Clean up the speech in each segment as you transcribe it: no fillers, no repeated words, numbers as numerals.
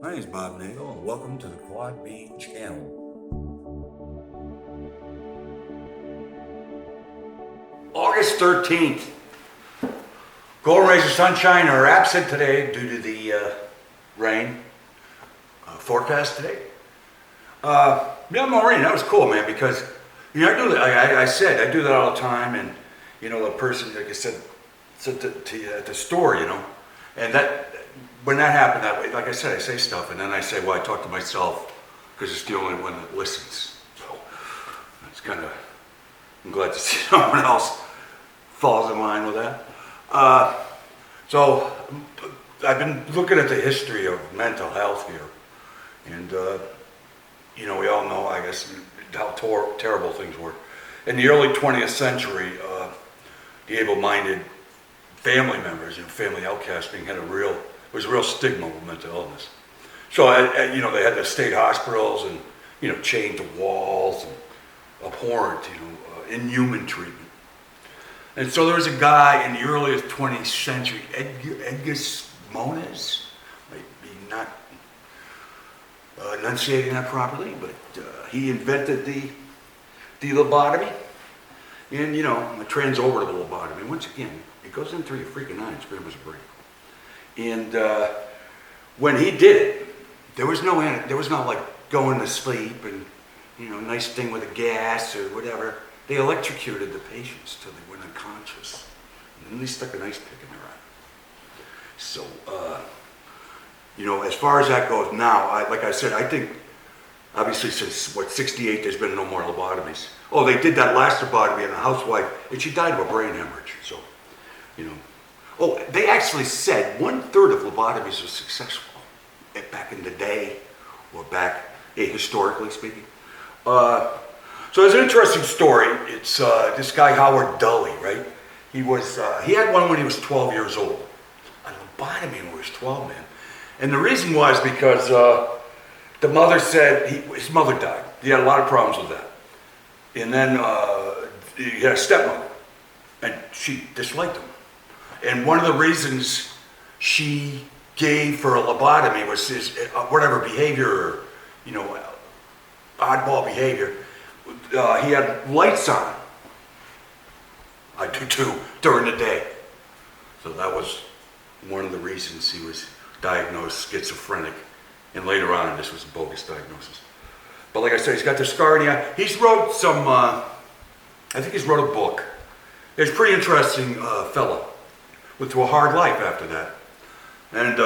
My name is Bob Nagle, and welcome to the Quad B channel. August 13th. Golden rays of sunshine are absent today due to the rain forecast today. Maureen, that was cool, man, because I do that. I do that all the time, and the person, like I said to you at the store, and that when that happened that way, like I said, I say stuff, and then I say, well, I talk to myself because it's the only one that listens. So it's kind of, I'm glad to see someone else falls in line with that. So I've been looking at the history of mental health here, and we all know, I guess, how terrible things were. In the early 20th century, the able-minded family members, family outcasting was a real stigma with mental illness. So, they had the state hospitals and, chained to walls and abhorrent, inhuman treatment. And so there was a guy in the earliest 20th century, Edgar Moniz, might be not enunciating that properly, but he invented the lobotomy, and a transorbital lobotomy. Once again, it goes in through your freaking eye and scrambles your brain. And when he did it, there was no like going to sleep and nice thing with a gas or whatever. They electrocuted the patients till they went unconscious, and then they stuck an ice pick in their eye. So as far as that goes now, like I said, I think obviously since 68, there's been no more lobotomies. Oh, they did that last lobotomy on a housewife, and she died of a brain hemorrhage. So, Oh, they actually said 1/3 of lobotomies were successful back in the day, or historically speaking. So there's an interesting story. It's this guy Howard Dully, right? He had one when he was 12 years old. A lobotomy when he was 12, man. And the reason was because the mother said his mother died. He had a lot of problems with that. And then he had a stepmother, and she disliked him. And one of the reasons she gave for a lobotomy was his whatever behavior, oddball behavior. He had lights on. I do too, during the day. So that was one of the reasons he was diagnosed schizophrenic. And later on, this was a bogus diagnosis. But like I said, he's got the scar in the eye. He's wrote some, I think he's wrote a book. He's a pretty interesting fellow. Went through a hard life after that. And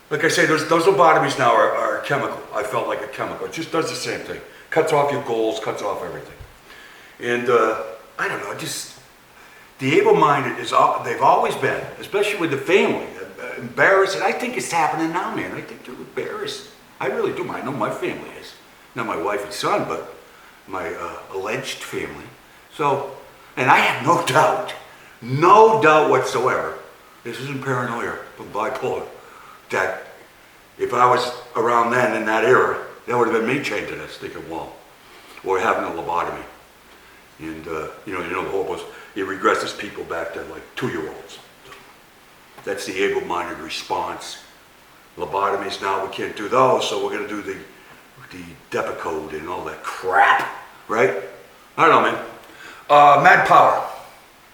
like I say, those lobotomies now are chemical. I felt like a chemical. It just does the same thing. Cuts off your goals, cuts off everything. And I don't know, just the able-minded they've always been, especially with the family, embarrassed. And I think it's happening now, man. I think they're embarrassed. I really do. I know my family is. Not my wife and son, but my alleged family. So, and I have no doubt whatsoever, this isn't paranoia, but bipolar, that if I was around then in that era, that would have been me chained to that stinking wall, or having a lobotomy. And the hope was it regresses people back to like 2-year-olds. So that's the able-minded response. Lobotomies now, we can't do those, so we're going to do the Depakote and all that crap, right? I don't know, man. Mad power.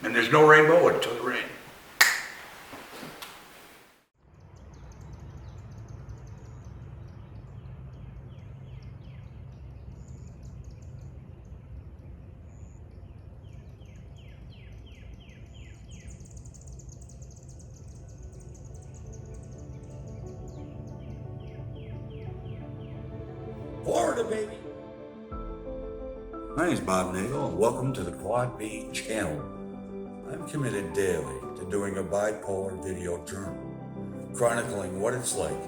And there's no rainbow until the rain. Florida, baby. My name is Bob Nagle, and welcome to the Quad B channel. I'm committed daily to doing a bipolar video journal, chronicling what it's like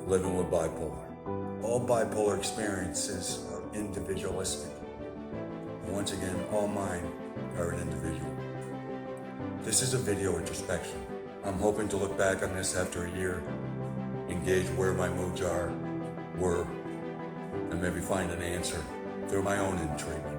living with bipolar. All bipolar experiences are individualistic. And once again, all mine are an individual. This is a video introspection. I'm hoping to look back on this after a year, engage where my moods were, and maybe find an answer through my own treatment.